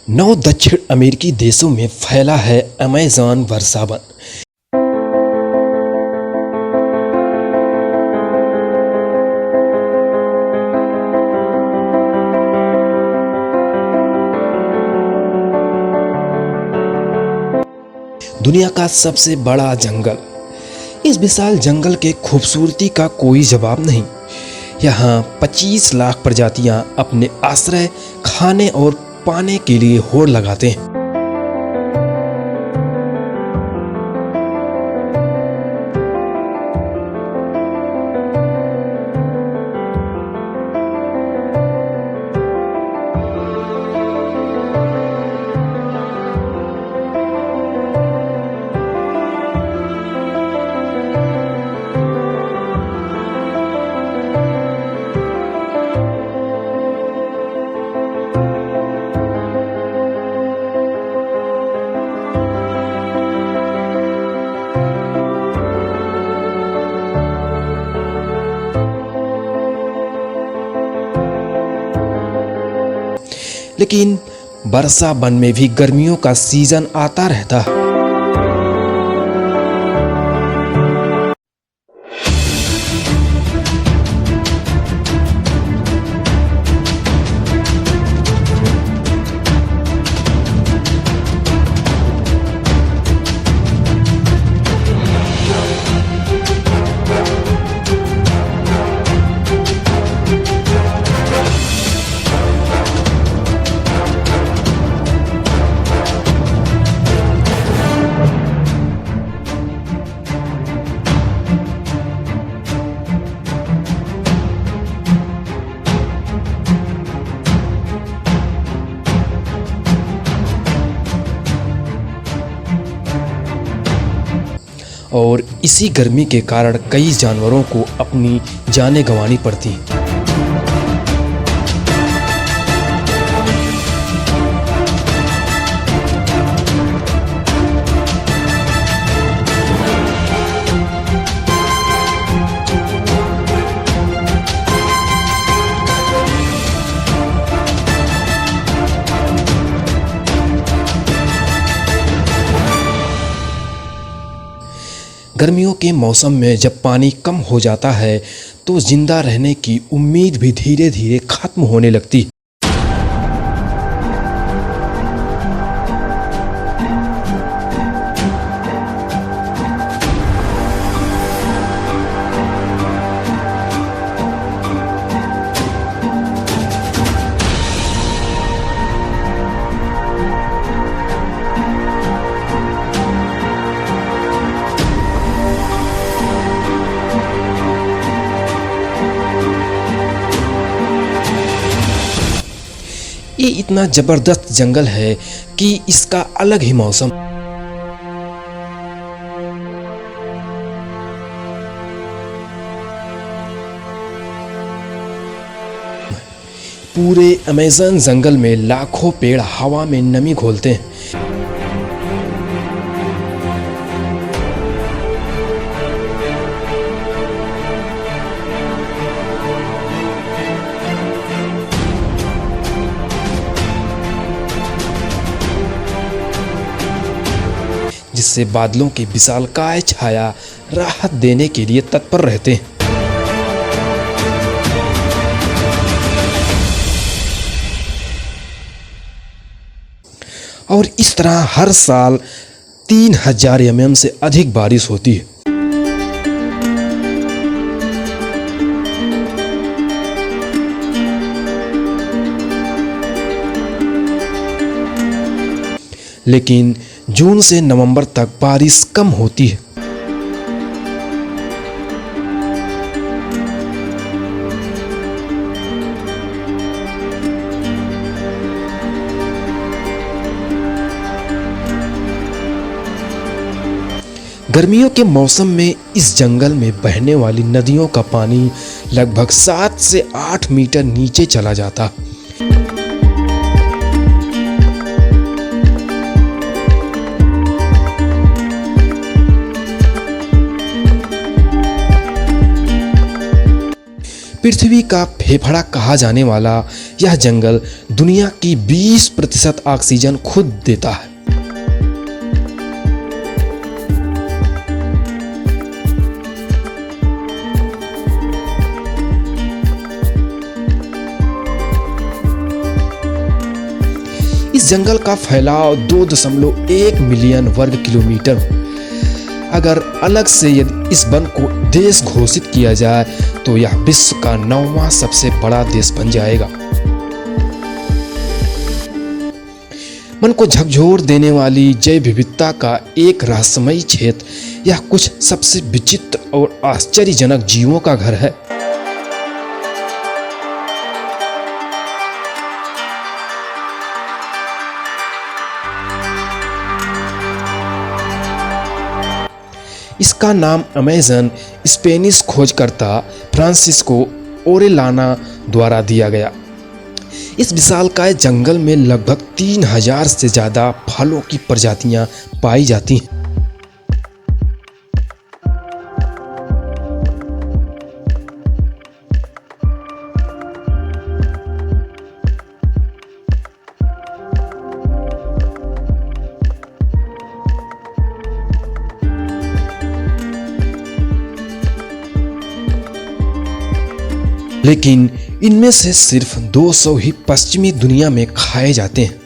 9 दक्षिण अमेरिकी देशों में फैला है अमेज़न वर्षावन। दुनिया का सबसे बड़ा जंगल। इस विशाल जंगल के खूबसूरती का कोई जवाब नहीं। यहाँ 25 लाख प्रजातियाँ अपने आश्रय, खाने और पाने के लिए होड़ लगाते हैं। लेकिन वर्षा वन में भी गर्मियों का सीजन आता रहता है। और इसी गर्मी के कारण कई जानवरों को अपनी जानें गंवानी पड़ती हैं। गर्मियों के मौसम में जब पानी कम हो जाता है तो जिंदा रहने की उम्मीद भी धीरे धीरे खत्म होने लगती है। ये इतना जबरदस्त जंगल है कि इसका अलग ही मौसम। पूरे अमेज़न जंगल में लाखों पेड़ हवा में नमी घोलते हैं। जिससे बादलों की विशालकाय छाया राहत देने के लिए तत्पर रहते हैं। और इस तरह हर साल 3000 mm से अधिक बारिश होती है। लेकिन जून से नवंबर तक बारिश कम होती है। गर्मियों के मौसम में इस जंगल में बहने वाली नदियों का पानी लगभग 7 से 8 मीटर नीचे चला जाता। पृथ्वी का फेफड़ा कहा जाने वाला यह जंगल दुनिया की 20% ऑक्सीजन खुद देता है। इस जंगल का फैलाव 2.1 मिलियन वर्ग किलोमीटर। अगर अलग से यदि इस वन को देश घोषित किया जाए तो यह विश्व का 9वां सबसे बड़ा देश बन जाएगा। मन को झकझोर देने वाली जैव विविधता का एक रहस्यमयी क्षेत्र, यह कुछ सबसे विचित्र और आश्चर्यजनक जीवों का घर है। इसका नाम अमेज़न स्पेनिश खोजकर्ता फ्रांसिस्को ओरेलाना द्वारा दिया गया। इस विशालकाय जंगल में लगभग 3000 से ज़्यादा फलों की प्रजातियां पाई जाती हैं। लेकिन इनमें से सिर्फ 200 ही पश्चिमी दुनिया में खाए जाते हैं।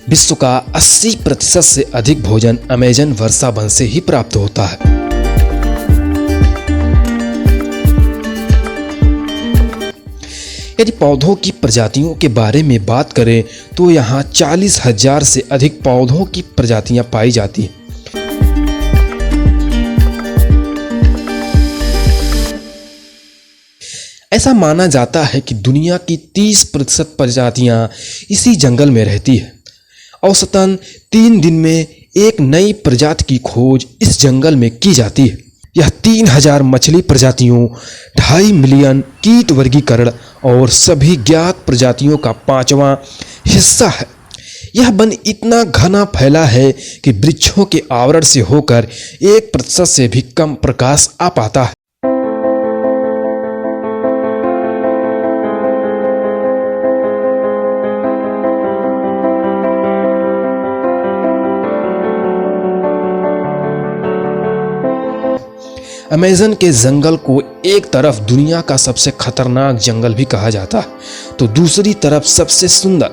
विश्व का 80% से अधिक भोजन अमेज़न वर्षा वन से ही प्राप्त होता है। यदि पौधों की प्रजातियों के बारे में बात करें तो यहाँ 40,000 से अधिक पौधों की प्रजातियां पाई जाती हैं। ऐसा माना जाता है कि दुनिया की 30% प्रजातियां इसी जंगल में रहती है। औसतन 3 दिन में एक नई प्रजाति की खोज इस जंगल में की जाती है। यह 3000 मछली प्रजातियों, 2.5 मिलियन कीट वर्गीकरण और सभी ज्ञात प्रजातियों का 5वां हिस्सा है। यह वन इतना घना फैला है कि वृक्षों के आवरण से होकर 1% से भी कम प्रकाश आ पाता है। अमेज़न के जंगल को एक तरफ दुनिया का सबसे खतरनाक जंगल भी कहा जाता है तो दूसरी तरफ सबसे सुंदर।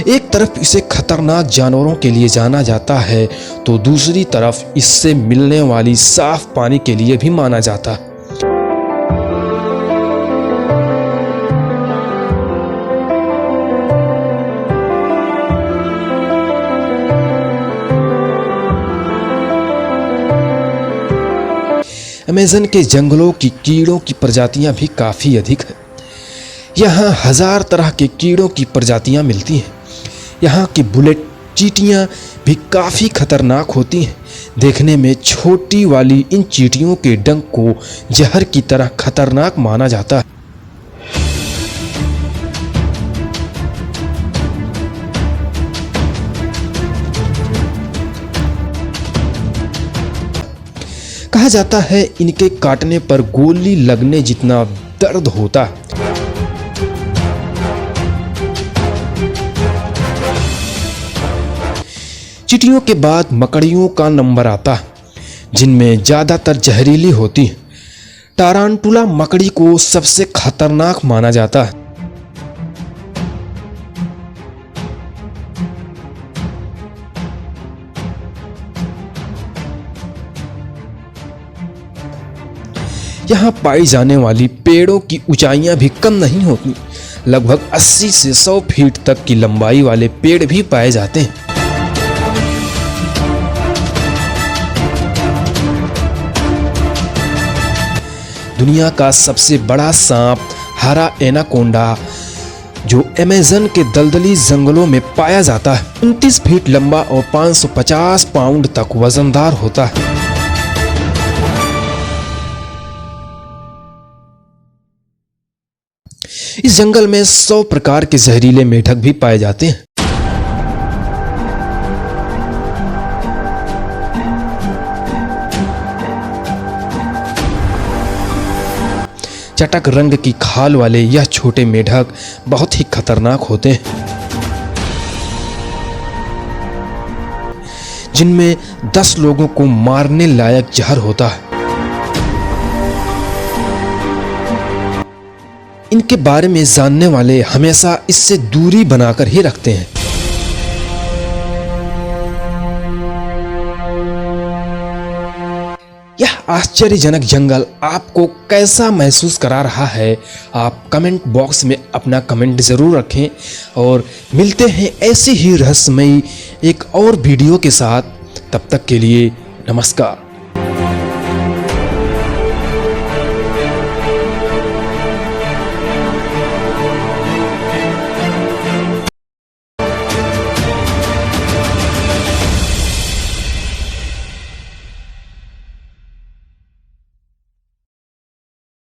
एक तरफ इसे खतरनाक जानवरों के लिए जाना जाता है तो दूसरी तरफ इससे मिलने वाली साफ पानी के लिए भी माना जाता है। अमेज़न के जंगलों की कीड़ों की प्रजातियां भी काफ़ी अधिक है। यहाँ 1000 तरह के कीड़ों की प्रजातियां मिलती हैं। यहाँ की बुलेट चींटियां भी काफ़ी खतरनाक होती हैं। देखने में छोटी वाली इन चींटियों के डंक को जहर की तरह खतरनाक माना जाता है। कहा जाता है इनके काटने पर गोली लगने जितना दर्द होता है। चींटियों के बाद मकड़ियों का नंबर आता है, जिनमें ज़्यादातर जहरीली होती है। टारांटुला मकड़ी को सबसे खतरनाक माना जाता है। यहाँ पाई जाने वाली पेड़ों की ऊंचाइयां भी कम नहीं होती। लगभग 80 से 100 फीट तक की लंबाई वाले पेड़ भी पाए जाते हैं। दुनिया का सबसे बड़ा सांप हरा एनाकोंडा जो अमेज़न के दलदली जंगलों में पाया जाता है 29 फीट लंबा और 550 पाउंड तक वजनदार होता है। इस जंगल में 100 प्रकार के जहरीले मेढक भी पाए जाते हैं। चटक रंग की खाल वाले यह छोटे मेढक बहुत ही खतरनाक होते हैं, जिनमें 10 लोगों को मारने लायक जहर होता है। इनके बारे में जानने वाले हमेशा इससे दूरी बनाकर ही रखते हैं। यह आश्चर्यजनक जंगल आपको कैसा महसूस करा रहा है, आप कमेंट बॉक्स में अपना कमेंट ज़रूर रखें और मिलते हैं ऐसी ही रहस्यमयी एक और वीडियो के साथ। तब तक के लिए नमस्कार।